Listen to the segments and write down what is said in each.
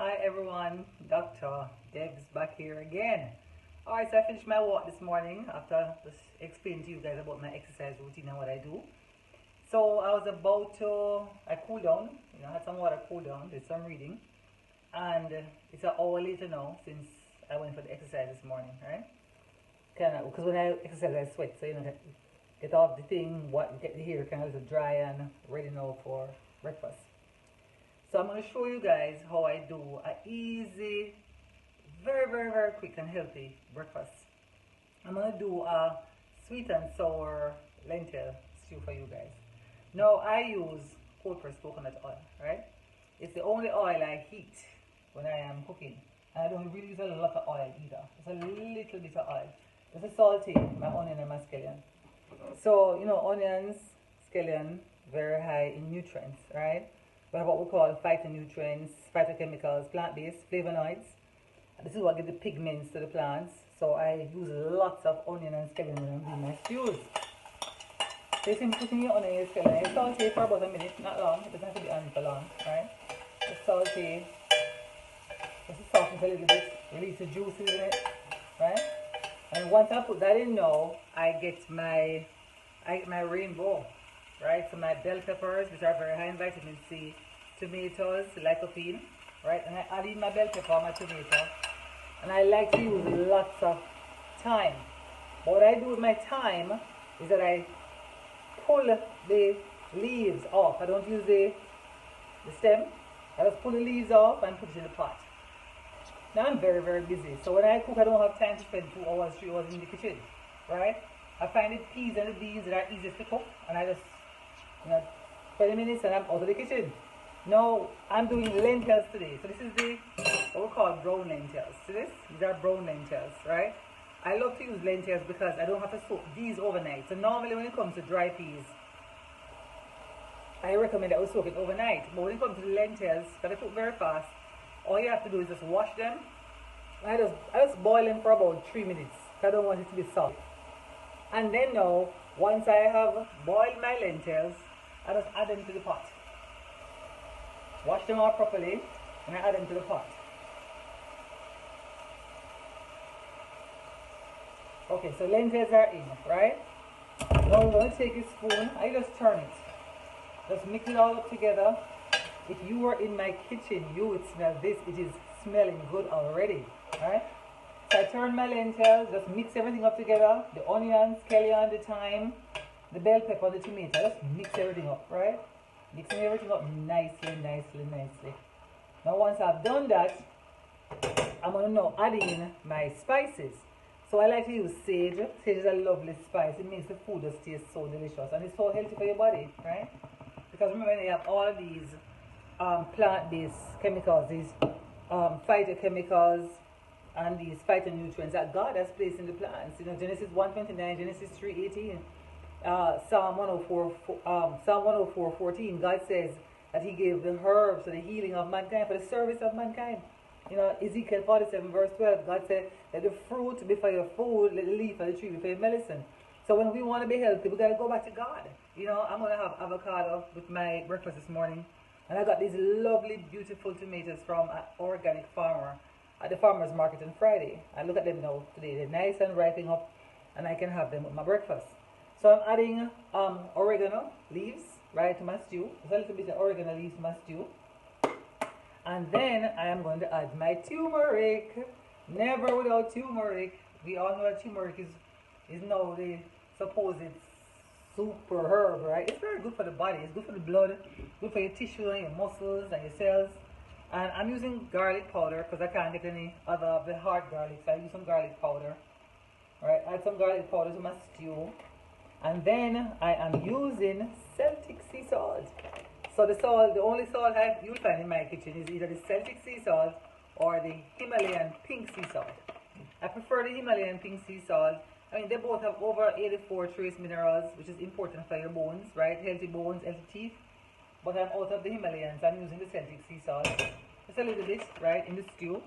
Hi everyone, Dr. Debs back here again. Alright, so I finished my walk this morning after just explaining to you guys about my exercise routine and what I do. So I was about to, I cooled down, I had some water cool down, did some reading. And it's an hour later now since I went for the exercise this morning, right? Because when I exercise I sweat, so get off the thing, get the hair kind of dry and ready now for breakfast. So I'm going to show you guys how I do an easy, very quick and healthy breakfast. I'm going to do a sweet and sour lentil stew for you guys. Now I use cold pressed coconut oil, right? It's the only oil I heat when I am cooking. And I don't really use a lot of oil either. Just a little bit of oil. Just to saute my onion and my scallion. So, onions, scallion, very high in nutrients, right? We have what we call phytonutrients, phytochemicals, plant-based, flavonoids. This is what gives the pigments to the plants. So I use lots of onion and scallion when I'm doing my stews. So you can put in your onion and scallion. You saute for about a minute, not long. It doesn't have to be on for long, right? Just saute. Just soften it a little bit. Release the juices in it, right? And once I put that in now, I get my rainbow. Right, so my bell peppers, which are very high in vitamin C, tomatoes, lycopene, right, and I add in my bell pepper, my tomato, and I like to use lots of thyme. But what I do with my thyme is that I pull the leaves off. I don't use the stem. I just pull the leaves off and put it in the pot. Now I'm very busy, so when I cook, I don't have time to spend 2 hours, 3 hours in the kitchen, right? I find the peas and the beans that are easiest to cook, and I just 20 minutes and I'm out of the kitchen. Now I'm doing lentils today. So this is what we call brown lentils. See this? These are brown lentils, right? I love to use lentils because I don't have to soak these overnight. So normally when it comes to dry peas, I recommend that we soak it overnight. But when it comes to the lentils, because they cook very fast, all you have to do is just wash them. I just boil them for about 3 minutes. I don't want it to be soft. And then now, once I have boiled my lentils, I just add them to the pot. Wash them out properly, and I add them to the pot. Okay, so lentils are in, right? Now we're going to take a spoon, I just turn it. Just mix it all up together. If you were in my kitchen, you would smell this. It is smelling good already, right? So I turn my lentils, just mix everything up together. The onions, scallion, the thyme, the bell pepper, the tomato. Just mix everything up, right? Mixing everything up nicely. Now once I've done that, I'm going to now add in my spices. So I like to use sage. Sage is a lovely spice. It makes the food just taste so delicious. And it's so healthy for your body, right? Because remember, they have all of these plant-based chemicals, these phytochemicals, and these phytonutrients that God has placed in the plants. Genesis 1:29, Genesis 3:18, Psalm 104:14. God says that He gave the herbs for the healing of mankind, for the service of mankind. Ezekiel 47:12, God said that the fruit be for your food, let the leaf of the tree be for your medicine. So when we want to be healthy, we got to go back to God. I'm going to have avocado with my breakfast this morning. And I got these lovely, beautiful tomatoes from an organic farmer at the farmer's market on Friday. I look at them now today. They're nice and ripening up, and I can have them with my breakfast. So I'm adding oregano leaves, right, to my stew. Just a little bit of oregano leaves to my stew. And then I am going to add my turmeric. Never without turmeric. We all know that turmeric is now the supposed super herb, right? It's very good for the body. It's good for the blood, good for your tissue and your muscles and your cells. And I'm using garlic powder because I can't get any other of the hard garlic, so I use some garlic powder. Right, add some garlic powder to my stew. And then I am using Celtic sea salt. So the only salt you'll find in my kitchen is either the Celtic sea salt or the Himalayan pink sea salt. I prefer the Himalayan pink sea salt. I mean, they both have over 84 trace minerals, which is important for your bones, right? Healthy bones, healthy teeth. But I'm out of the Himalayans. I'm using the Celtic sea salt. Just a little bit, right, in the stew.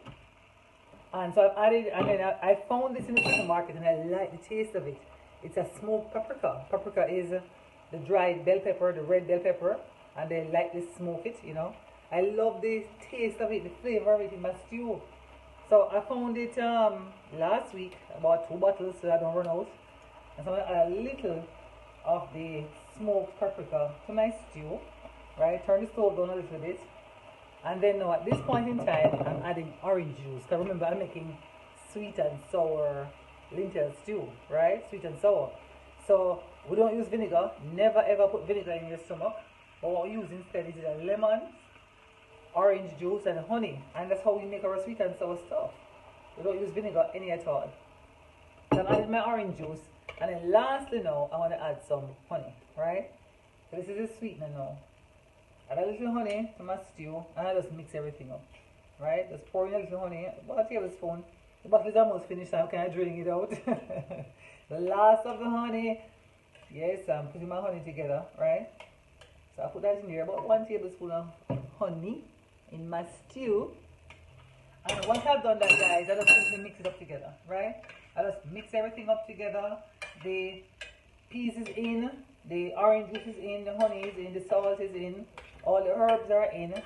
And so I've added, and then I found this in the supermarket, and I like the taste of it. It's a smoked paprika. Paprika is the dried bell pepper, the red bell pepper, and they lightly smoke it, I love the taste of it, the flavor of it in my stew. So I found it last week, about 2 bottles, so I don't run out. And so I'm gonna add a little of the smoked paprika to my stew. Right, turn the stove down a little bit. And then now at this point in time, I'm adding orange juice. Because remember, I'm making sweet and sour lentil stew, right? Sweet and sour. So we don't use vinegar. Never ever put vinegar in your stomach. But what we use instead is lemon, orange juice, and honey. And that's how we make our sweet and sour stuff. We don't use vinegar any at all. So I'm adding my orange juice. And then lastly now, I want to add some honey, right? So this is the sweetener now. Add a little honey to my stew, and I just mix everything up, right? Just pour in a little honey, about a tablespoon. The bottle is almost finished, so I'm kind of draining it out. The last of the honey, yes, I'm putting my honey together, right? So I put that in here, about 1 tablespoon of honey in my stew. And once I've done that, guys, I just simply mix it up together, right? I just mix everything up together. The peas is in, the orange juice is in, the honey is in, the salt is in. All the herbs are in,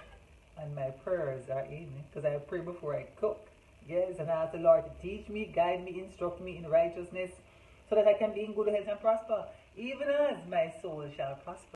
and my prayers are in, because I pray before I cook. Yes, and I ask the Lord to teach me, guide me, instruct me in righteousness, so that I can be in good health and prosper, even as my soul shall prosper.